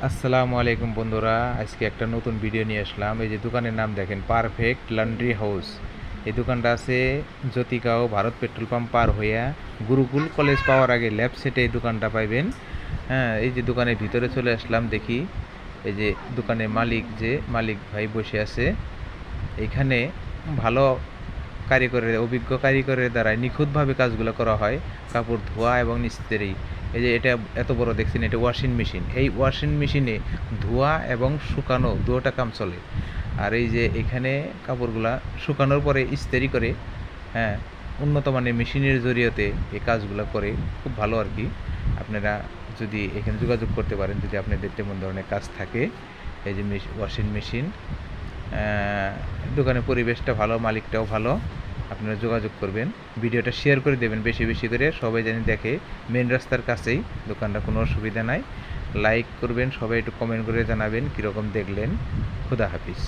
আসসালামু আলাইকুম বন্ধুরা, আজকে একটা নতুন ভিডিও নিয়ে আসলাম। এই যে দোকানের নাম দেখেন, পারফেক্ট লন্ড্রি হাউস। এই দোকানটা আছে জ্যোতিগাঁও ভারত পেট্রোল পাম্প পার হইয়া গুরুকুল কলেজ পাওয়ার আগে লেফট সাইডে এই দোকানটা পাইবেন। হ্যাঁ, এই যে দোকানের ভিতরে চলে আসলাম, দেখি এই যে দোকানের মালিক ভাই বসে আছে। এখানে ভালো অভিজ্ঞ কারিগরের দ্বারা নিখুঁতভাবে কাজগুলো করা হয়। কাপড় ধোয়া এবং ইস্ত্রি। এই যে এটা এত বড় দেখছেন, এটা ওয়াশিং মেশিন। এই ওয়াশিং মেশিনে ধোয়া এবং শুকানো দুটোটা কাম চলে। আর এই যে এখানে কাপড়গুলা শুকানোর পরে ইস্ত্রি করে, হ্যাঁ, উন্নত মানের মেশিনের জরিয়তে এই কাজগুলো করে। খুব ভালো আর কি। আপনারা যদি এখানে যোগাযোগ করতে পারেন, যদি আপনাদের তেমন ধরনের কাজ থাকে। এই যে ওয়াশিং মেশিন, দোকানের পরিবেশটা ভালো, মালিকটাও ভালো। আপনারা যোগাযোগ করবেন, ভিডিওটা শেয়ার করে দেবেন বেশি বেশি করে, সবাই জানি দেখে। মেন রাস্তার কাছেই দোকানটা, কোনো অসুবিধা নাই। লাইক করবেন, সবাই একটু কমেন্ট করে জানাবেন কীরকম দেখলেন। খুদা হাফিজ।